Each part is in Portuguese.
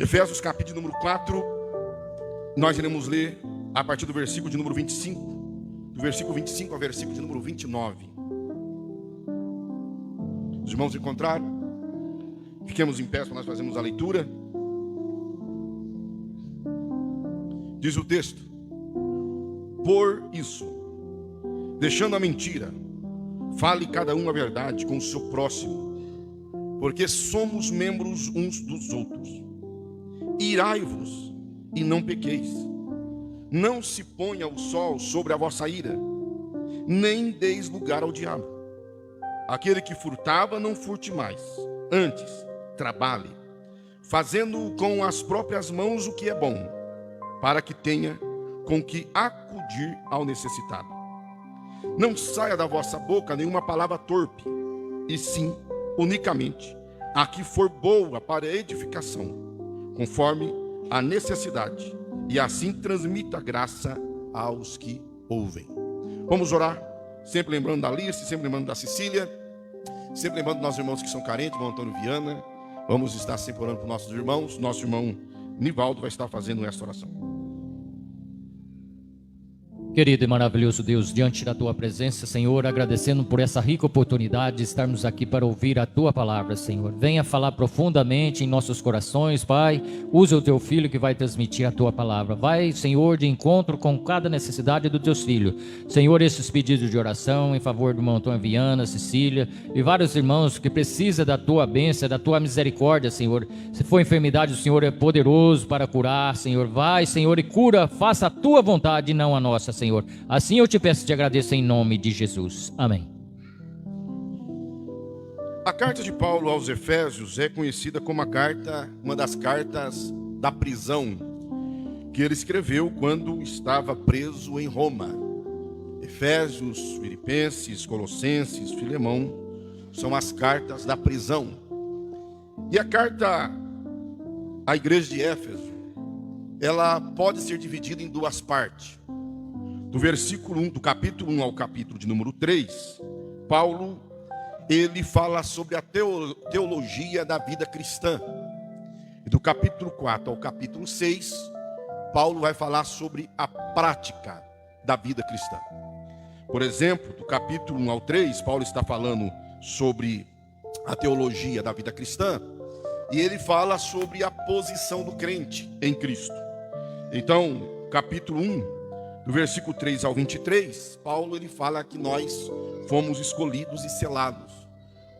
Efésios capítulo número 4, nós iremos ler a partir do versículo de número 25, do versículo 25 ao versículo de número 29. Os irmãos encontraram? Fiquemos em pé para nós fazermos a leitura. Diz o texto: por isso, deixando a mentira, fale cada um a verdade com o seu próximo, porque somos membros uns dos outros. Irai-vos e não pequeis. Não se ponha o sol sobre a vossa ira, nem deis lugar ao diabo. Aquele que furtava, não furte mais. Antes, trabalhe, fazendo com as próprias mãos o que é bom, para que tenha com que acudir ao necessitado. Não saia da vossa boca nenhuma palavra torpe, e sim, unicamente, a que for boa para edificação, conforme a necessidade, e assim transmita graça aos que ouvem. Vamos orar, sempre lembrando da Alice, sempre lembrando da Cecília, sempre lembrando dos nossos irmãos que são carentes, irmão Antônio Viana. Vamos estar sempre orando por nossos irmãos. Nosso irmão Nivaldo vai estar fazendo esta oração. Querido e maravilhoso Deus, diante da Tua presença, Senhor, agradecendo por essa rica oportunidade de estarmos aqui para ouvir a Tua palavra, Senhor. Venha falar profundamente em nossos corações, Pai. Use o Teu Filho que vai transmitir a Tua palavra. Vai, Senhor, de encontro com cada necessidade dos Teus filhos. Senhor, esses pedidos de oração em favor do irmão Antônio Viana, Cecília e vários irmãos que precisam da Tua bênção, da Tua misericórdia, Senhor. Se for enfermidade, o Senhor é poderoso para curar, Senhor. Vai, Senhor, e cura, faça a Tua vontade e não a nossa, Senhor. Assim eu te peço e te agradeço em nome de Jesus. Amém. A carta de Paulo aos Efésios é conhecida como uma das cartas da prisão que ele escreveu quando estava preso em Roma. Efésios, Filipenses, Colossenses, Filemão são as cartas da prisão. E a carta à igreja de Éfeso, ela pode ser dividida em duas partes. Do versículo 1, do capítulo 1 ao capítulo de número 3, Paulo, ele fala sobre a teologia da vida cristã. E do capítulo 4 ao capítulo 6, Paulo vai falar sobre a prática da vida cristã. Por exemplo, do capítulo 1 ao 3, Paulo está falando sobre a teologia da vida cristã, e ele fala sobre a posição do crente em Cristo. Então, capítulo 1, do versículo 3 ao 23, Paulo ele fala que nós fomos escolhidos e selados.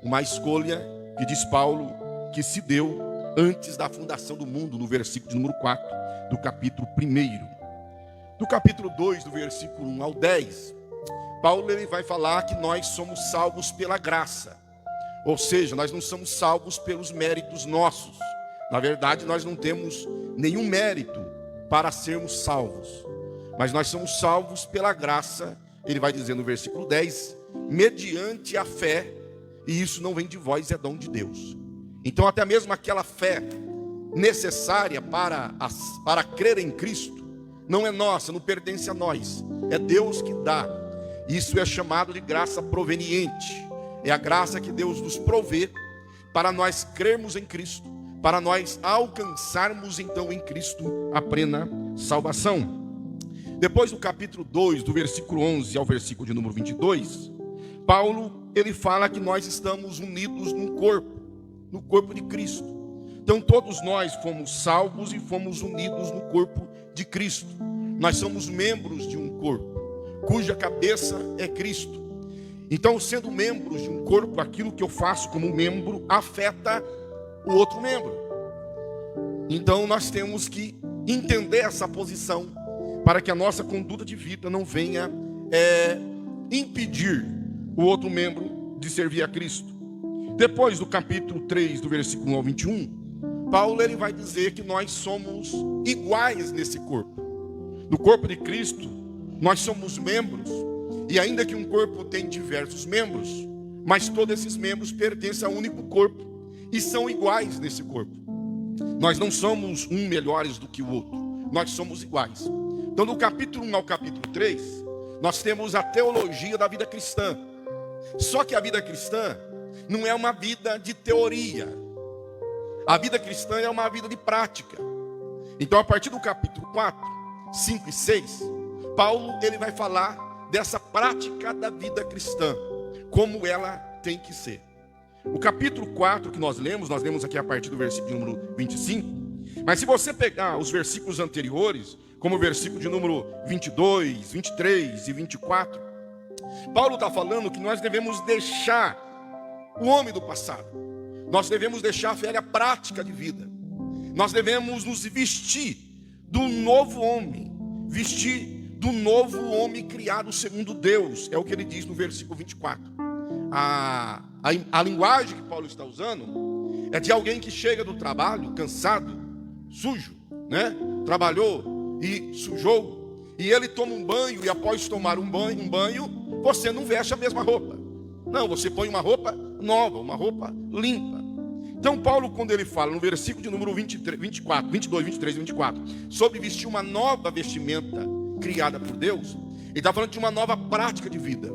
Uma escolha que diz Paulo que se deu antes da fundação do mundo, no versículo de número 4 do capítulo 1. Do capítulo 2, do versículo 1 ao 10, Paulo ele vai falar que nós somos salvos pela graça. Ou seja, nós não somos salvos pelos méritos nossos. Na verdade, nós não temos nenhum mérito para sermos salvos. Mas nós somos salvos pela graça, ele vai dizer no versículo 10, mediante a fé, e isso não vem de vós, é dom de Deus. Então até mesmo aquela fé necessária para crer em Cristo, não é nossa, não pertence a nós, é Deus que dá. Isso é chamado de graça proveniente, é a graça que Deus nos provê para nós crermos em Cristo, para nós alcançarmos então em Cristo a plena salvação. Depois do capítulo 2, do versículo 11 ao versículo de número 22, Paulo, ele fala que nós estamos unidos no corpo de Cristo. Então todos nós fomos salvos e fomos unidos no corpo de Cristo. Nós somos membros de um corpo, cuja cabeça é Cristo. Então, sendo membros de um corpo, aquilo que eu faço como membro afeta o outro membro. Então nós temos que entender essa posição, para que a nossa conduta de vida não venha impedir o outro membro de servir a Cristo. Depois do capítulo 3, do versículo 1 ao 21, Paulo ele vai dizer que nós somos iguais nesse corpo. No corpo de Cristo, nós somos membros, e ainda que um corpo tem diversos membros, mas todos esses membros pertencem a um único corpo, e são iguais nesse corpo. Nós não somos um melhores do que o outro, nós somos iguais. Então, do capítulo 1 ao capítulo 3, nós temos a teologia da vida cristã. Só que a vida cristã não é uma vida de teoria. A vida cristã é uma vida de prática. Então, a partir do capítulo 4, 5 e 6, Paulo ele vai falar dessa prática da vida cristã, como ela tem que ser. O capítulo 4 que nós lemos aqui a partir do versículo de número 25. Mas se você pegar os versículos anteriores, como o versículo de número 22, 23 e 24, Paulo está falando que nós devemos deixar o homem do passado. Nós devemos deixar a velha prática de vida. Nós devemos nos vestir do novo homem. Vestir do novo homem criado segundo Deus. É o que ele diz no versículo 24. A linguagem que Paulo está usando é de alguém que chega do trabalho cansado, sujo, né? Trabalhou e sujou, e ele toma um banho, e após tomar um banho, você não veste a mesma roupa. Não, você põe uma roupa nova, uma roupa limpa. Então Paulo, quando ele fala no versículo de número 23, 24, 22, 23 e 24, sobre vestir uma nova vestimenta criada por Deus, ele está falando de uma nova prática de vida,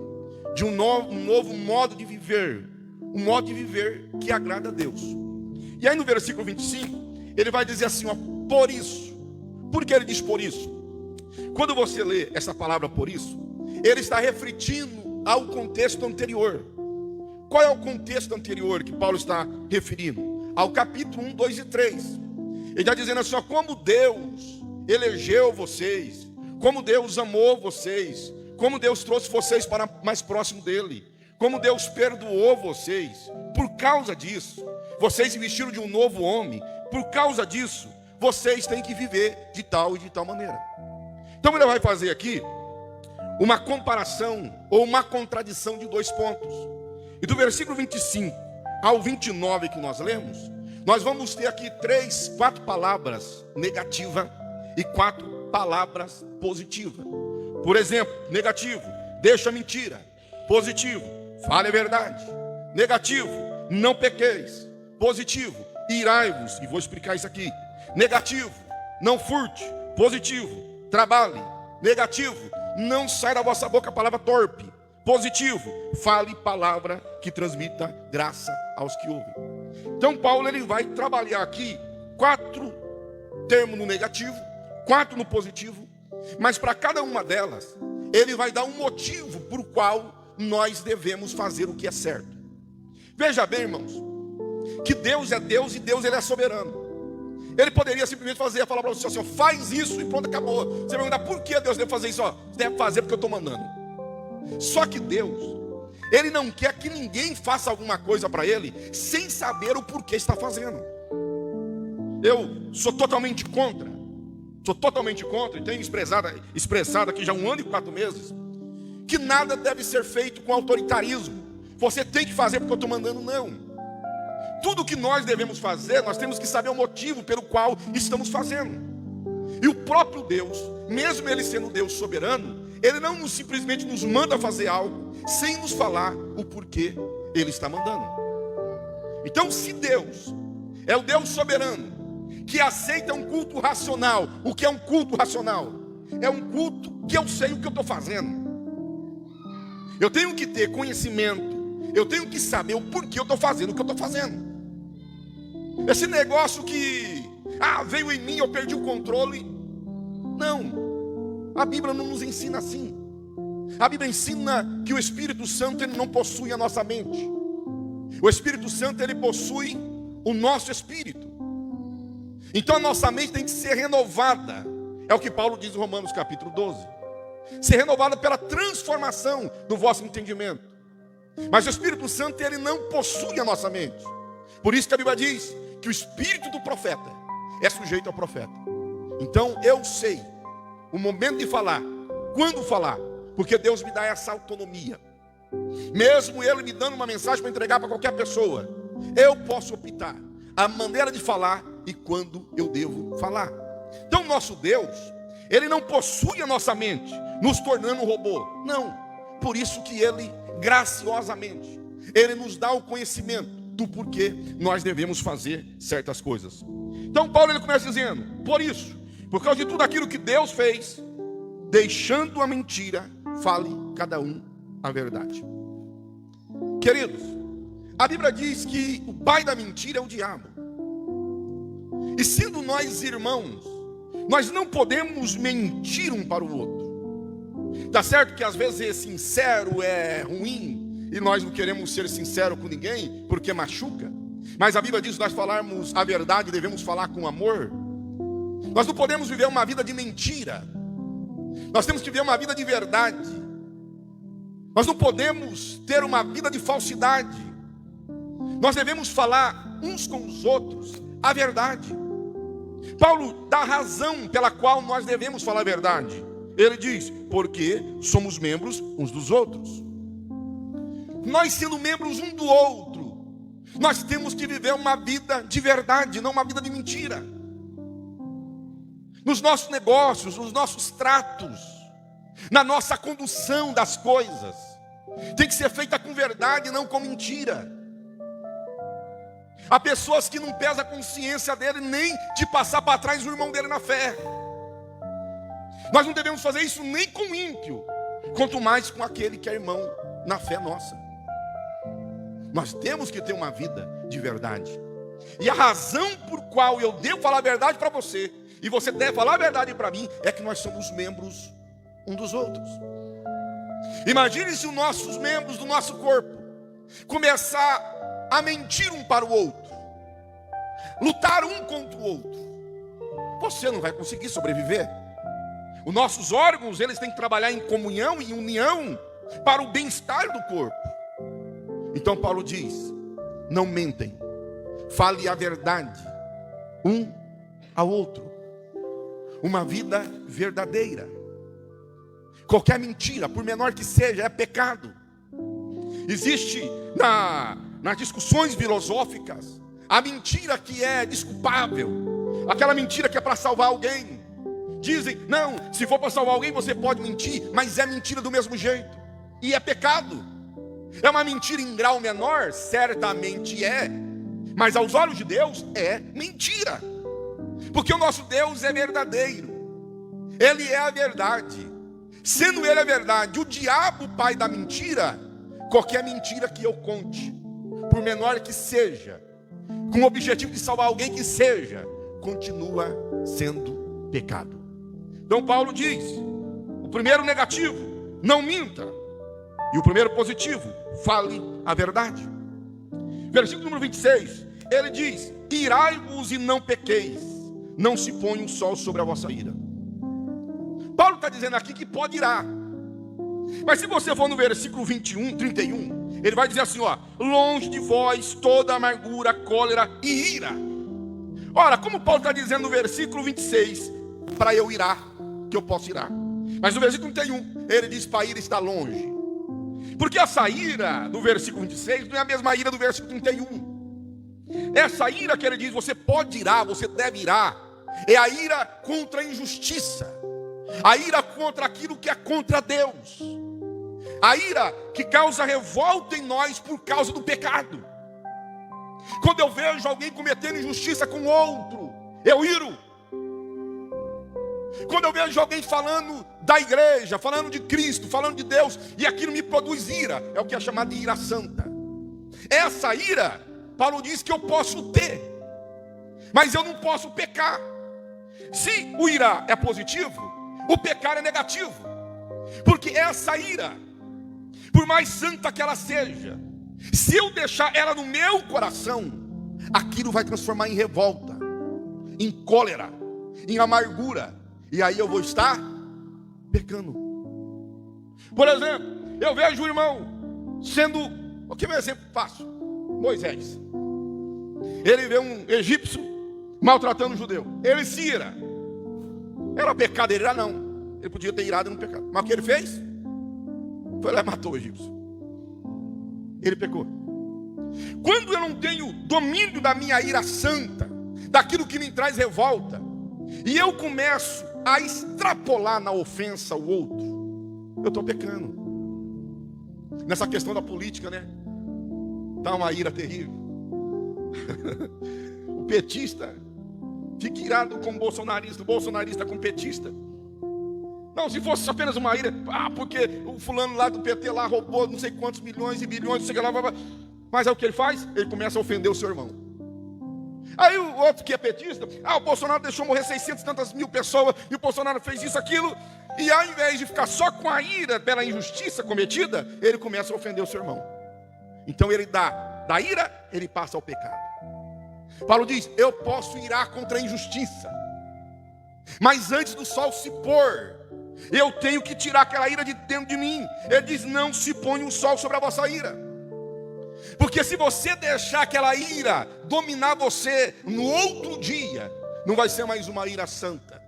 de um novo modo de viver, um modo de viver que agrada a Deus. E aí no versículo 25, ele vai dizer assim, ó, por isso. Por que ele diz por isso? Quando você lê essa palavra por isso, ele está refletindo ao contexto anterior. Qual é o contexto anterior que Paulo está referindo? Ao capítulo 1, 2 e 3. Ele está dizendo assim, ó, como Deus elegeu vocês, como Deus amou vocês, como Deus trouxe vocês para mais próximo dele, como Deus perdoou vocês. Por causa disso, vocês se vestiram de um novo homem. Por causa disso, vocês têm que viver de tal e de tal maneira. Então ele vai fazer aqui uma comparação ou uma contradição de dois pontos. E do versículo 25 ao 29 que nós lemos, nós vamos ter aqui 4 palavras negativas e 4 palavras positivas. Por exemplo, negativo, deixa a mentira. Positivo, fale a verdade. Negativo, não pequeis. Positivo, irai-vos. E vou explicar isso aqui. Negativo, não furte. Positivo, trabalhe. Negativo, não sai da vossa boca a palavra torpe. Positivo, fale palavra que transmita graça aos que ouvem. Então Paulo ele vai trabalhar aqui 4 termos no negativo, 4 no positivo, mas para cada uma delas ele vai dar um motivo por qual nós devemos fazer o que é certo. Veja bem, irmãos, que Deus é Deus e Deus ele é soberano. Ele poderia simplesmente falar para você assim, ó, faz isso e pronto, acabou. Você vai perguntar, por que Deus deve fazer isso? Ó, deve fazer porque eu estou mandando. Só que Deus, ele não quer que ninguém faça alguma coisa para ele sem saber o porquê está fazendo. Eu sou totalmente contra, e tenho expressado aqui já 1 ano e 4 meses, que nada deve ser feito com autoritarismo. Você tem que fazer porque eu estou mandando, não. Tudo que nós devemos fazer, nós temos que saber o motivo pelo qual estamos fazendo. E o próprio Deus, mesmo ele sendo Deus soberano, ele não simplesmente nos manda fazer algo sem nos falar o porquê ele está mandando. Então, se Deus é o Deus soberano, que aceita um culto racional, o que é um culto racional? É um culto que eu sei o que eu estou fazendo. Eu tenho que ter conhecimento, eu tenho que saber o porquê eu estou fazendo o que eu estou fazendo. Esse negócio que, veio em mim, eu perdi o controle. Não. A Bíblia não nos ensina assim. A Bíblia ensina que o Espírito Santo ele não possui a nossa mente. O Espírito Santo ele possui o nosso espírito. Então a nossa mente tem que ser renovada. É o que Paulo diz em Romanos capítulo 12. Ser renovada pela transformação do vosso entendimento. Mas o Espírito Santo ele não possui a nossa mente. Por isso que a Bíblia diz que o espírito do profeta é sujeito ao profeta. Então eu sei o momento de falar, quando falar, porque Deus me dá essa autonomia. Mesmo ele me dando uma mensagem para entregar para qualquer pessoa, eu posso optar a maneira de falar e quando eu devo falar. Então nosso Deus, ele não possui a nossa mente, nos tornando um robô. Não, por isso que ele, graciosamente, ele nos dá o conhecimento do porquê nós devemos fazer certas coisas. Então Paulo ele começa dizendo, por isso, por causa de tudo aquilo que Deus fez, deixando a mentira, fale cada um a verdade. Queridos, a Bíblia diz que o pai da mentira é o diabo. E sendo nós irmãos, nós não podemos mentir um para o outro. Tá certo que às vezes ser sincero é ruim, e nós não queremos ser sinceros com ninguém, porque machuca. Mas a Bíblia diz que nós falarmos a verdade, devemos falar com amor. Nós não podemos viver uma vida de mentira. Nós temos que viver uma vida de verdade. Nós não podemos ter uma vida de falsidade. Nós devemos falar uns com os outros a verdade. Paulo dá a razão pela qual nós devemos falar a verdade. Ele diz, porque somos membros uns dos outros. Nós sendo membros um do outro, nós temos que viver uma vida de verdade, não uma vida de mentira. Nos nossos negócios, nos nossos tratos, na nossa condução das coisas, tem que ser feita com verdade, não com mentira. Há pessoas que não pesam a consciência dele nem de passar para trás o irmão dele na fé. Nós não devemos fazer isso nem com o ímpio, quanto mais com aquele que é irmão na fé nossa. Nós temos que ter uma vida de verdade. E a razão por qual eu devo falar a verdade para você, e você deve falar a verdade para mim, é que nós somos membros um dos outros. Imagine se os nossos membros do nosso corpo começar a mentir um para o outro, lutar um contra o outro. Você não vai conseguir sobreviver. Os nossos órgãos, eles têm que trabalhar em comunhão, em união, para o bem-estar do corpo. Então Paulo diz, não mentem, fale a verdade um ao outro. Uma vida verdadeira. Qualquer mentira, por menor que seja, é pecado. Existe nas discussões filosóficas a mentira que é desculpável, aquela mentira que é para salvar alguém. Dizem, não, se for para salvar alguém você pode mentir, mas é mentira do mesmo jeito, e é pecado. É uma mentira em grau menor? Certamente é, mas aos olhos de Deus é mentira, porque o nosso Deus é verdadeiro, Ele é a verdade. Sendo Ele a verdade, o diabo, pai da mentira, qualquer mentira que eu conte, por menor que seja, com o objetivo de salvar alguém que seja, continua sendo pecado. Então Paulo diz, o primeiro negativo, não minta. E o primeiro positivo, fale a verdade. Versículo número 26, ele diz, irai-vos e não pequeis, não se ponha o sol sobre a vossa ira. Paulo está dizendo aqui que pode irar. Mas se você for no versículo 31, ele vai dizer assim, ó, longe de vós toda amargura, cólera e ira. Ora, como Paulo está dizendo no versículo 26, para eu irar, que eu posso irar. Mas no versículo 31, ele diz para a ira estar longe. Porque essa ira do versículo 26 não é a mesma ira do versículo 31. Essa ira que ele diz, você pode irar, você deve irar, é a ira contra a injustiça, a ira contra aquilo que é contra Deus, a ira que causa revolta em nós por causa do pecado. Quando eu vejo alguém cometendo injustiça com outro, eu iro. Quando eu vejo alguém falando da igreja, falando de Cristo, falando de Deus, e aquilo me produz ira, é o que é chamado de ira santa. Essa ira, Paulo diz que eu posso ter, mas eu não posso pecar. Se o irar é positivo, o pecar é negativo. Porque essa ira, por mais santa que ela seja, se eu deixar ela no meu coração, aquilo vai transformar em revolta, em cólera, em amargura, e aí eu vou estar pecando. Por exemplo, eu vejo o irmão sendo, o que é um exemplo fácil? Moisés. Ele vê um egípcio maltratando um judeu, ele se ira. Era pecado ele irar? Não. Ele podia ter irado no pecado, mas o que ele fez? Foi lá e matou o egípcio. Ele pecou. Quando eu não tenho domínio da minha ira santa, daquilo que me traz revolta, e eu começo a extrapolar na ofensa ao outro, eu estou pecando. Nessa questão da política, né? Está uma ira terrível. O petista fica irado com o bolsonarista com o petista. Não, se fosse apenas uma ira, porque o fulano lá do PT lá roubou não sei quantos milhões e bilhões, não sei o que lá, mas é o que ele faz? Ele começa a ofender o seu irmão. Aí o outro que é petista, o Bolsonaro deixou morrer 600 e tantas mil pessoas, e o Bolsonaro fez isso, aquilo, e ao invés de ficar só com a ira pela injustiça cometida, ele começa a ofender o seu irmão. Então ele da ira, ele passa ao pecado. Paulo diz, eu posso irar contra a injustiça, mas antes do sol se pôr, eu tenho que tirar aquela ira de dentro de mim. Ele diz, não se põe um sol sobre a vossa ira. Porque se você deixar aquela ira dominar você no outro dia, não vai ser mais uma ira santa.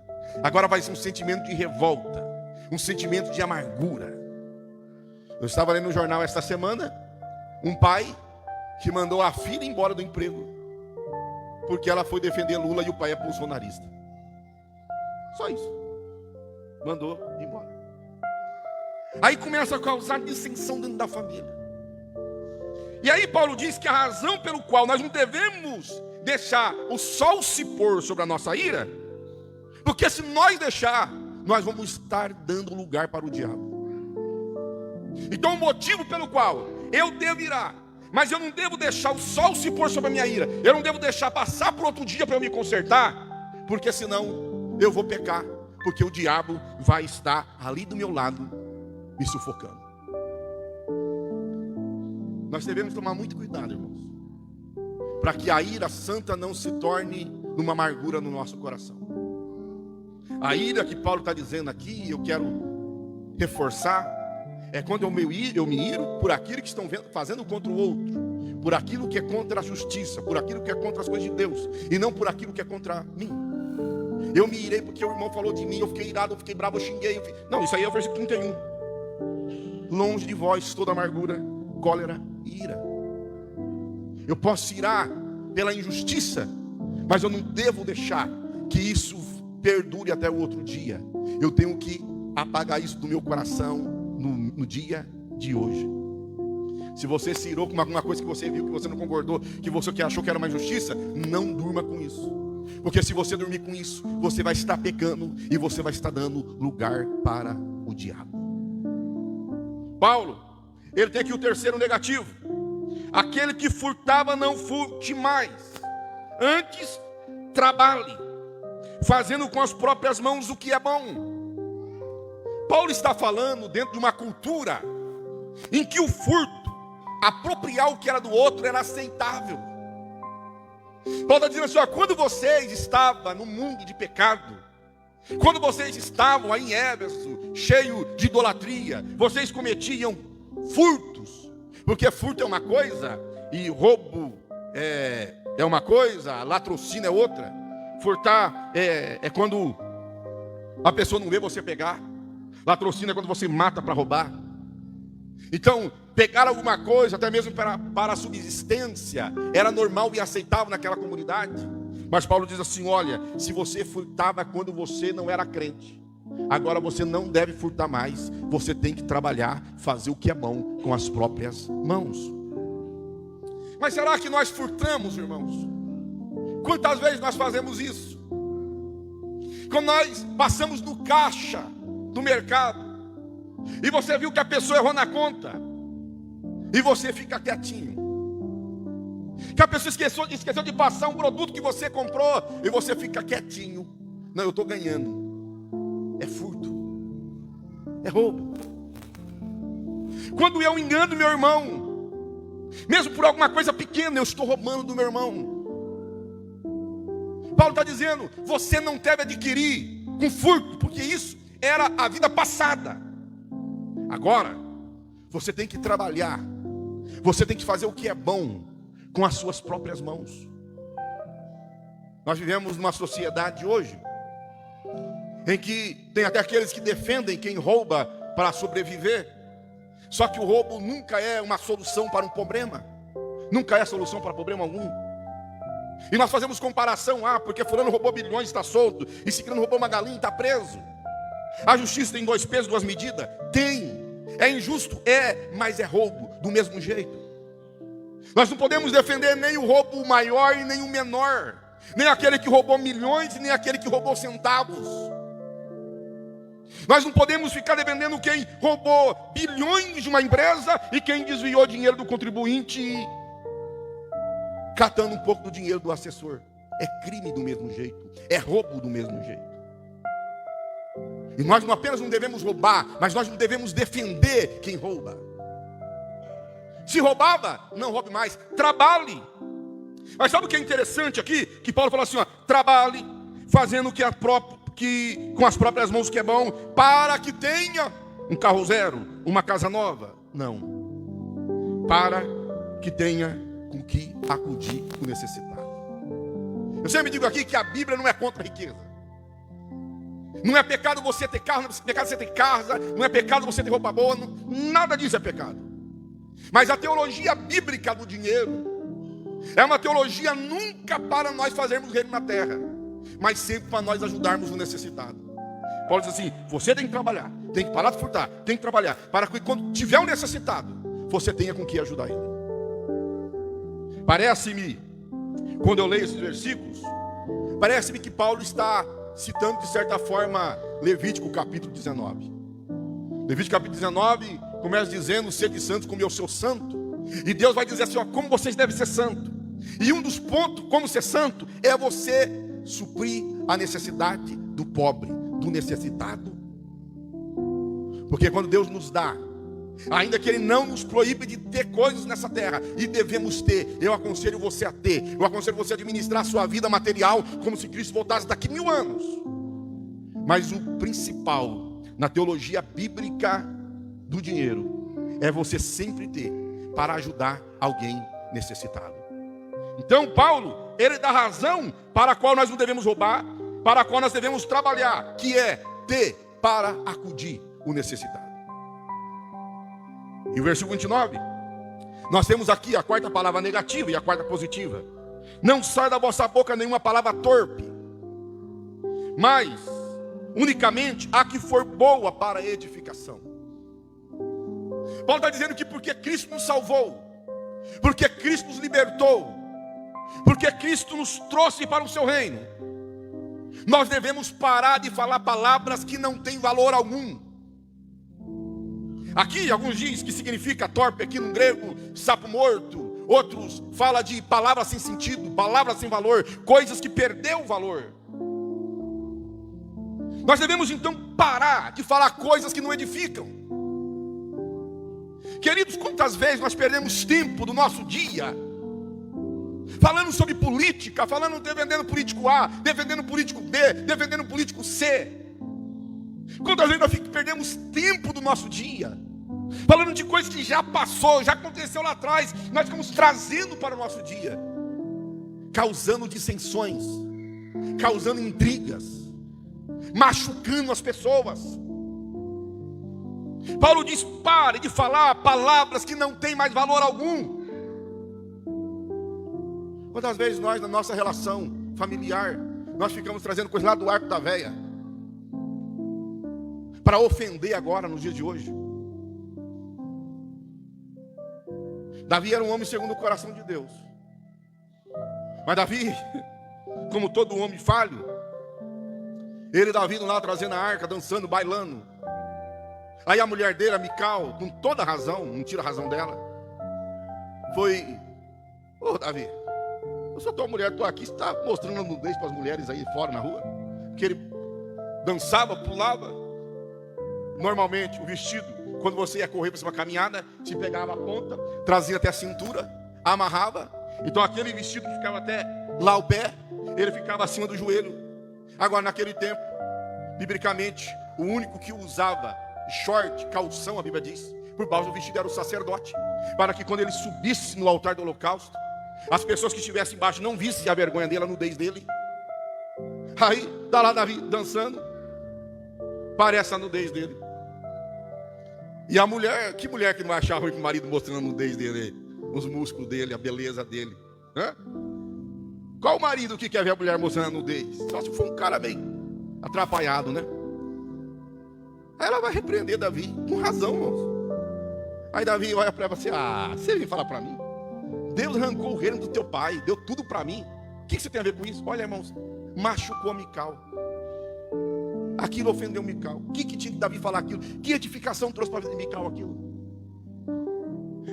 Agora vai ser um sentimento de revolta, um sentimento de amargura. Eu estava lendo no jornal esta semana, um pai que mandou a filha embora do emprego, porque ela foi defender Lula e o pai é bolsonarista. Só isso. Mandou embora. Aí começa a causar dissensão dentro da família. E aí Paulo diz que a razão pelo qual nós não devemos deixar o sol se pôr sobre a nossa ira, porque se nós deixar, nós vamos estar dando lugar para o diabo. Então o motivo pelo qual eu devo irar, mas eu não devo deixar o sol se pôr sobre a minha ira, eu não devo deixar passar por outro dia para eu me consertar, porque senão eu vou pecar, porque o diabo vai estar ali do meu lado, me sufocando. Nós devemos tomar muito cuidado, irmãos, para que a ira santa não se torne numa amargura no nosso coração. A ira que Paulo está dizendo aqui, eu quero reforçar, é quando eu me iro por aquilo que estão fazendo contra o outro, por aquilo que é contra a justiça, por aquilo que é contra as coisas de Deus, e não por aquilo que é contra mim. Eu me irei porque o irmão falou de mim, eu fiquei irado, eu fiquei bravo, eu xinguei. Não, isso aí é o versículo 31. Longe de vós toda amargura, cólera e ira. Eu posso irar pela injustiça, mas eu não devo deixar que isso perdure até o outro dia. Eu tenho que apagar isso do meu coração no dia de hoje. Se você se irou com alguma coisa que você viu, que você não concordou, que você achou que era uma injustiça, não durma com isso. Porque se você dormir com isso, você vai estar pecando e você vai estar dando lugar para o diabo. Paulo, ele tem aqui o terceiro negativo. Aquele que furtava, não furte mais. Antes, trabalhe, fazendo com as próprias mãos o que é bom. Paulo está falando dentro de uma cultura em que o furto, apropriar o que era do outro, era aceitável. Paulo está dizendo assim, ó, quando vocês estavam no mundo de pecado, quando vocês estavam aí em Éfeso, cheio de idolatria, vocês cometiam furtos, porque furto é uma coisa e roubo é uma coisa, latrocínio é outra. Furtar é quando a pessoa não vê você pegar, latrocínio é quando você mata para roubar. Então, pegar alguma coisa, até mesmo para a subsistência, era normal e aceitável naquela comunidade. Mas Paulo diz assim, olha, se você furtava quando você não era crente, agora você não deve furtar mais. Você tem que trabalhar, fazer o que é bom com as próprias mãos. Mas será que nós furtamos, irmãos? Quantas vezes nós fazemos isso? Quando nós passamos no caixa do mercado e você viu que a pessoa errou na conta e você fica quietinho, que a pessoa esqueceu de passar um produto que você comprou e você fica quietinho. Não, eu estou ganhando. É furto, é roubo. Quando eu engano meu irmão, mesmo por alguma coisa pequena, eu estou roubando do meu irmão. Paulo está dizendo, você não deve adquirir com furto, porque isso era a vida passada. Agora, você tem que trabalhar, você tem que fazer o que é bom com as suas próprias mãos. Nós vivemos numa sociedade hoje em que tem até aqueles que defendem quem rouba para sobreviver. Só que o roubo nunca é uma solução para um problema, nunca é solução para problema algum. E nós fazemos comparação, porque fulano roubou bilhões e está solto, e ciclano roubou uma galinha e está preso. A justiça tem 2 pesos, 2 medidas? Tem. É injusto? É, mas é roubo do mesmo jeito. Nós não podemos defender nem o roubo maior e nem o menor, nem aquele que roubou milhões e nem aquele que roubou centavos. Nós não podemos ficar defendendo quem roubou bilhões de uma empresa e quem desviou dinheiro do contribuinte, catando um pouco do dinheiro do assessor. é crime do mesmo jeito, é roubo do mesmo jeito. E nós não apenas não devemos roubar, mas nós não devemos defender quem rouba. Se roubava, não roube mais, trabalhe. Mas sabe o que é interessante aqui? Que Paulo fala assim, ó, trabalhe, fazendo com as próprias mãos que é bom, para que tenha um carro zero, uma casa nova. Não. Para que tenha com que acudir o necessitado. Eu sempre digo aqui que a Bíblia não é contra a riqueza. Não é pecado você ter carro, não é pecado você ter casa, não é pecado você ter roupa boa, nada disso é pecado. Mas a teologia bíblica do dinheiro é uma teologia nunca para nós fazermos reino na terra, mas sempre para nós ajudarmos o necessitado. Paulo diz assim, você tem que trabalhar, tem que parar de furtar, tem que trabalhar, para que quando tiver um necessitado, você tenha com que ajudar ele. Parece-me, quando eu leio esses versículos, parece-me que Paulo está citando de certa forma Levítico capítulo 19. Levítico capítulo 19 começa dizendo, sede santos como eu sou santo. E Deus vai dizer assim, ó, como vocês devem ser santos. E um dos pontos, como ser santo, é você suprir a necessidade do pobre, do necessitado. Porque quando Deus nos dá, ainda que Ele não nos proíbe de ter coisas nessa terra, e devemos ter, eu aconselho você a ter, eu aconselho você a administrar a sua vida material, como se Cristo voltasse daqui 1000 anos. Mas o principal, na teologia bíblica do dinheiro, é você sempre ter, para ajudar alguém necessitado. Então Paulo, ele dá razão para a qual nós não devemos roubar, para a qual nós devemos trabalhar, que é ter para acudir o necessitado. E o versículo 29, nós temos aqui a quarta palavra negativa e a quarta positiva. Não sai da vossa boca nenhuma palavra torpe, mas unicamente a que for boa para a edificação. Paulo está dizendo que porque Cristo nos salvou, porque Cristo nos libertou, porque Cristo nos trouxe para o seu reino, nós devemos parar de falar palavras que não têm valor algum. Aqui alguns dizem que significa torpe, aqui no grego, sapo morto. Outros falam de palavras sem sentido, palavras sem valor, coisas que perdeu o valor. Nós devemos então parar de falar coisas que não edificam. Queridos, quantas vezes nós perdemos tempo do nosso dia falando sobre política, falando defendendo político A, defendendo político B, defendendo político C. Quantas vezes nós perdemos tempo do nosso dia falando de coisas que já passou, já aconteceu lá atrás, nós ficamos trazendo para o nosso dia, causando dissensões, causando intrigas, machucando as pessoas. Paulo diz, pare de falar palavras que não têm mais valor algum. Quantas vezes nós, na nossa relação familiar, nós ficamos trazendo coisas lá do arco da véia, para ofender agora, nos dias de hoje. Davi era um homem segundo o coração de Deus. Mas Davi, como todo homem falho, Davi lá trazendo a arca, dançando, bailando. Aí a mulher dele, a Mical, com toda razão, não tira a razão dela, foi: ô Davi, eu sou tua mulher, estou aqui, você está mostrando a nudez para as mulheres aí fora na rua? Que ele dançava, pulava. Normalmente o vestido, quando você ia correr para uma caminhada, se pegava a ponta, trazia até a cintura, amarrava. Então aquele vestido que ficava até lá o pé, ele ficava acima do joelho. Agora naquele tempo, biblicamente, o único que usava short, calção, a Bíblia diz, por baixo do vestido era o sacerdote, para que quando ele subisse no altar do holocausto, as pessoas que estivessem embaixo não vissem a vergonha dele, a nudez dele. Aí está lá Davi dançando, parece a nudez dele. E a mulher, que mulher que não achava ruim com o marido mostrando a nudez dele, os músculos dele, a beleza dele? Hã? Qual marido que quer ver a mulher mostrando a nudez? Só se for um cara meio atrapalhado, né? Aí ela vai repreender Davi, com razão, moço. Aí Davi olha para ela e fala assim: você vem falar para mim? Deus arrancou o reino do teu pai, deu tudo para mim. O que você tem a ver com isso? Olha, irmãos, machucou Mical. Aquilo ofendeu Mical. O que tinha que Davi falar aquilo? Que edificação trouxe para a vida de Mical aquilo?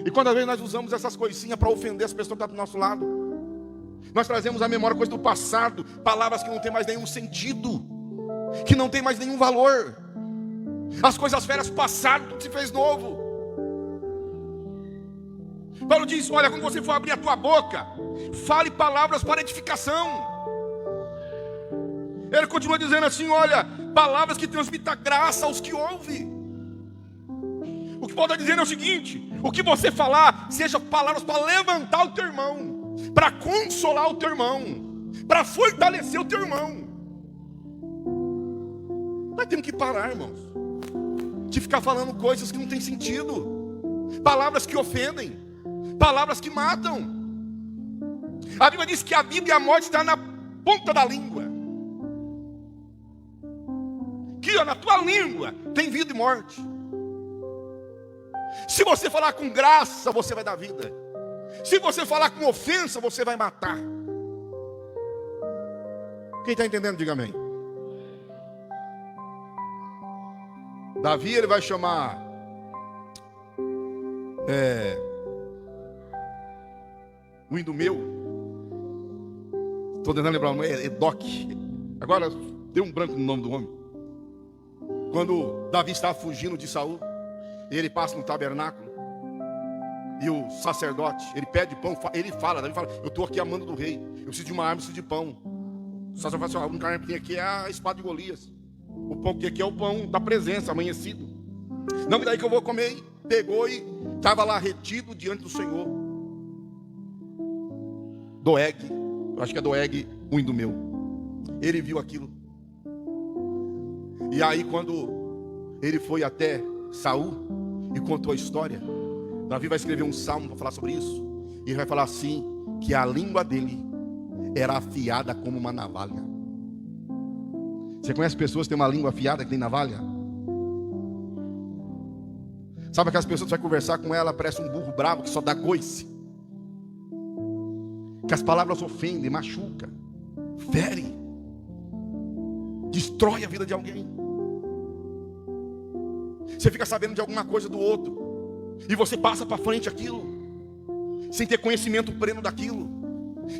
E quando às vezes nós usamos essas coisinhas para ofender as pessoas que estão do nosso lado, Nós trazemos à memória coisas do passado, palavras que não têm mais nenhum sentido, que não tem mais nenhum valor. As coisas velhas passaram, tudo se fez novo. Paulo diz: olha, quando você for abrir a tua boca, fale palavras para edificação. Ele continua dizendo assim: olha, palavras que transmitam graça aos que ouvem. O que Paulo está dizendo é o seguinte: o que você falar, seja palavras para levantar o teu irmão, para consolar o teu irmão, para fortalecer o teu irmão. Nós temos que parar, irmãos, de ficar falando coisas que não tem sentido, palavras que ofendem, palavras que matam. A Bíblia diz que a vida e a morte está na ponta da língua. Aqui, ó, na tua língua tem vida e morte. Se você falar com graça, você vai dar vida. Se você falar com ofensa, você vai matar. Quem está entendendo, diga amém. Davi, ele vai chamar o Idomeu. Estou tentando lembrar o nome, é Edoc. Agora deu um branco no nome do homem. Quando Davi estava fugindo de Saul, ele passa no tabernáculo, e o sacerdote, ele pede pão, ele fala, Davi fala: eu estou aqui amando do rei, eu preciso de uma arma, eu preciso de pão. O sacerdote fala: a única arma que tem aqui é a espada de Golias. O pão que aqui é o pão da presença, amanhecido. Não, me daí que eu vou comer. E pegou e estava lá retido diante do Senhor. Doeg, eu acho que é Doeg, o Idomeu. Ele viu aquilo. E aí quando ele foi até Saul e contou a história, Davi vai escrever um salmo para falar sobre isso. E ele vai falar assim, que a língua dele era afiada como uma navalha. Você conhece pessoas que têm uma língua afiada que tem navalha? Sabe aquelas pessoas que você vai conversar com ela, parece um burro bravo que só dá coice, que as palavras ofendem, machuca, fere, destrói a vida de alguém. Você fica sabendo de alguma coisa do outro e você passa para frente aquilo, sem ter conhecimento pleno daquilo,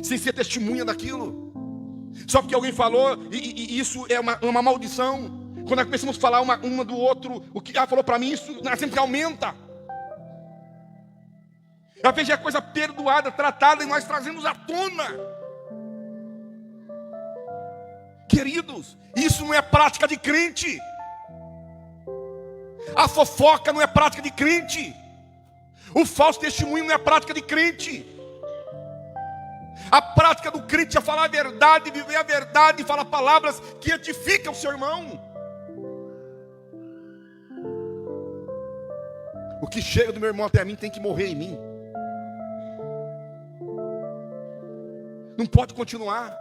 sem ser testemunha daquilo, só porque alguém falou, e isso é uma maldição. Quando nós começamos a falar uma do outro, o que ela falou para mim, isso sempre aumenta. Às vezes é coisa perdoada, tratada, e nós trazemos à tona. Queridos, isso não é prática de crente. A fofoca não é prática de crente. O falso testemunho não é prática de crente. A prática do crente é falar a verdade, viver a verdade, falar palavras que edificam o seu irmão. O que chega do meu irmão até a mim tem que morrer em mim. Não pode continuar.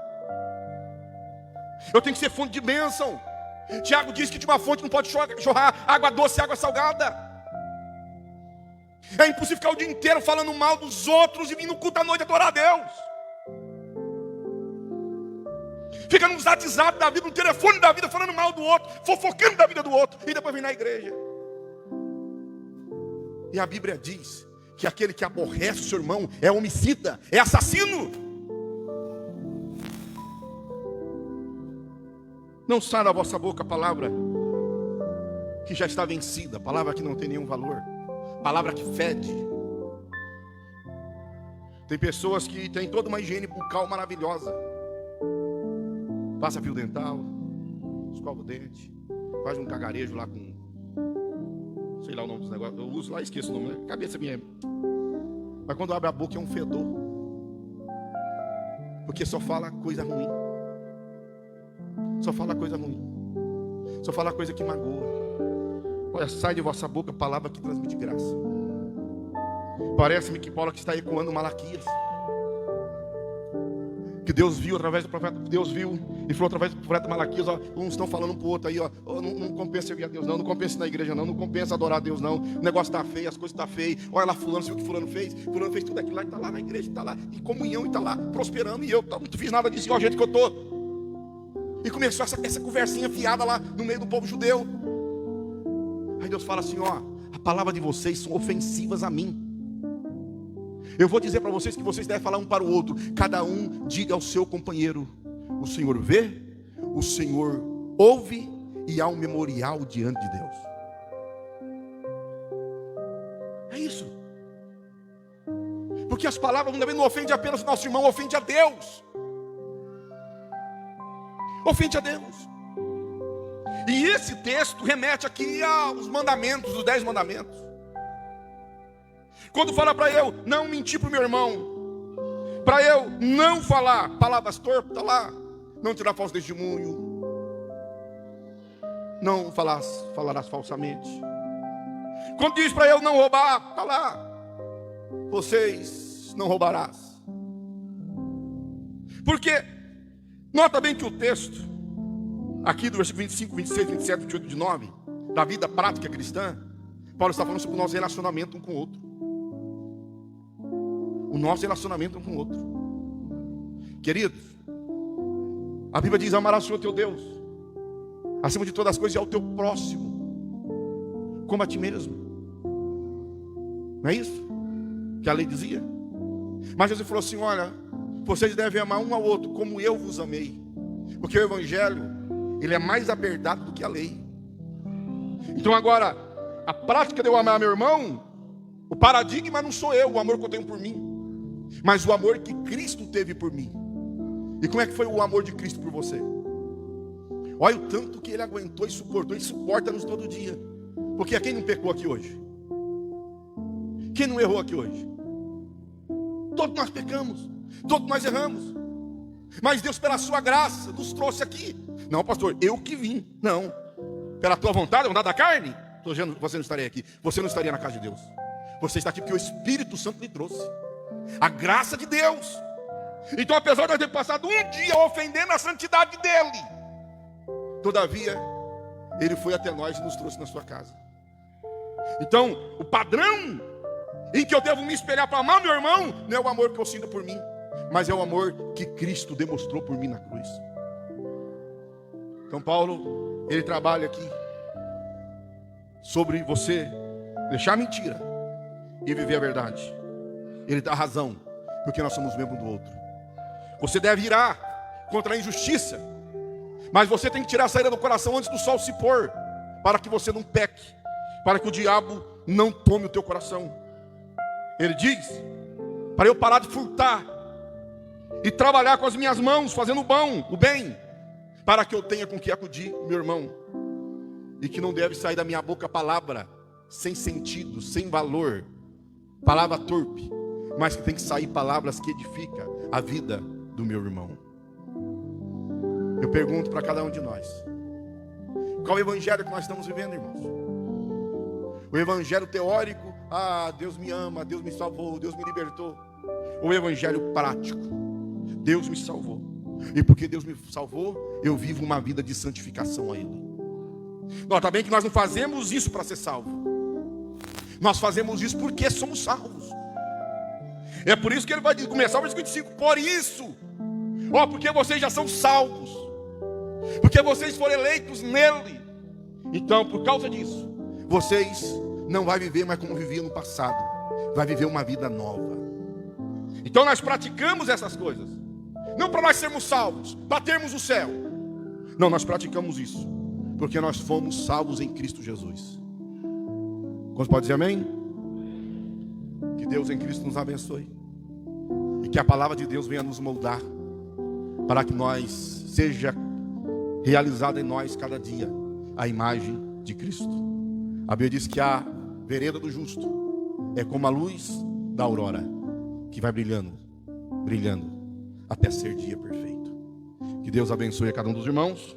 Eu tenho que ser fonte de bênção. Tiago diz que de uma fonte não pode jorrar água doce e água salgada. É impossível ficar o dia inteiro falando mal dos outros e vir no culto à noite adorar a Deus. Fica no WhatsApp da vida, no telefone da vida, falando mal do outro, fofocando da vida do outro, e depois vem na igreja. E a Bíblia diz que aquele que aborrece o seu irmão é homicida, é assassino. Não sai da vossa boca a palavra que já está vencida, palavra que não tem nenhum valor, palavra que fede. Tem pessoas que têm toda uma higiene bucal maravilhosa, passa fio dental, escova o dente, faz um cagarejo lá com, sei lá o nome dos negócios, eu uso lá, esqueço o nome, né? Cabeça minha. Mas quando abre a boca é um fedor, porque só fala coisa ruim, só fala coisa ruim, só fala coisa que magoa. Olha, sai de vossa boca a palavra que transmite graça. Parece-me que Paulo está ecoando Malaquias, que Deus viu através do profeta, Deus viu e falou através do profeta Malaquias, ó, uns estão falando para o outro aí, ó, não compensa servir a Deus não compensa ir na igreja não compensa adorar a Deus não, o negócio está feio, as coisas estão feias, olha lá fulano, você viu o que fulano fez tudo aquilo lá, e está lá na igreja, está lá em comunhão, e está lá prosperando, e eu não fiz nada disso, igual o jeito que eu estou. E começou essa conversinha fiada lá no meio do povo judeu. Aí Deus fala assim, ó, a palavra de vocês são ofensivas a mim. Eu vou dizer para vocês que vocês devem falar um para o outro. Cada um diga ao seu companheiro: o Senhor vê, o Senhor ouve, e há um memorial diante de Deus. É isso. Porque as palavras não ofendem apenas o nosso irmão, ofende a Deus. Ofende a Deus. E esse texto remete aqui aos mandamentos, os 10 mandamentos. Quando fala para eu não mentir para o meu irmão, para eu não falar palavras torpes, está lá, não tirar falso testemunho, não falarás falsamente. Quando diz para eu não roubar, está lá, vocês não roubarás. Porque, nota bem que o texto, aqui do versículo 25, 26, 27, 28, 29, da vida prática cristã, Paulo está falando sobre o nosso relacionamento um com o outro. O nosso relacionamento um com o outro. Queridos, a Bíblia diz: amarás o Senhor teu Deus acima de todas as coisas, e ao teu próximo como a ti mesmo. Não é isso que a lei dizia? Mas Jesus falou assim: olha, vocês devem amar um ao outro como eu vos amei. Porque o Evangelho, ele é mais apertado do que a lei. Então agora, a prática de eu amar meu irmão, o paradigma não sou eu, o amor que eu tenho por mim, mas o amor que Cristo teve por mim. E como é que foi o amor de Cristo por você? Olha o tanto que ele aguentou e suportou. Ele suporta-nos todo dia. Porque quem não pecou aqui hoje? Quem não errou aqui hoje? Todos nós pecamos, todos nós erramos. Mas Deus, pela sua graça, nos trouxe aqui. Não, pastor, eu que vim. Não, pela tua vontade, a vontade da carne, você não estaria aqui. Você não estaria na casa de Deus. Você está aqui porque o Espírito Santo lhe trouxe. A graça de Deus. Então, apesar de nós ter passado um dia ofendendo a santidade dele, todavia, ele foi até nós e nos trouxe na sua casa. Então, o padrão em que eu devo me espelhar para amar meu irmão, não é o amor que eu sinto por mim, mas é o amor que Cristo demonstrou por mim na cruz. Então Paulo, ele trabalha aqui sobre você deixar a mentira e viver a verdade. Ele dá razão, porque nós somos membros do outro. Você deve irar contra a injustiça, mas você tem que tirar a saída do coração antes do sol se pôr, para que você não peque, para que o diabo não tome o teu coração. Ele diz para eu parar de furtar e trabalhar com as minhas mãos, fazendo o bem, para que eu tenha com que acudir meu irmão. E que não deve sair da minha boca palavra sem sentido, sem valor, palavra torpe, mas que tem que sair palavras que edificam a vida do meu irmão. Eu pergunto para cada um de nós: qual é o evangelho que nós estamos vivendo, irmãos? O evangelho teórico, Deus me ama, Deus me salvou, Deus me libertou. Ou o evangelho prático, Deus me salvou, e porque Deus me salvou, eu vivo uma vida de santificação a Ele. Nota bem que nós não fazemos isso para ser salvo, nós fazemos isso porque somos salvos. É por isso que ele vai começar o versículo 25: por isso, porque vocês já são salvos, porque vocês foram eleitos nele. Então, por causa disso, vocês não vão viver mais como viviam no passado, vai viver uma vida nova. Então nós praticamos essas coisas, não para nós sermos salvos, para termos o céu. Não, nós praticamos isso porque nós fomos salvos em Cristo Jesus. Quantos podem dizer amém? Que Deus em Cristo nos abençoe, e que a palavra de Deus venha nos moldar, para que seja realizada em nós cada dia a imagem de Cristo. A Bíblia diz que a vereda do justo é como a luz da aurora, que vai brilhando, brilhando, até ser dia perfeito. Que Deus abençoe a cada um dos irmãos.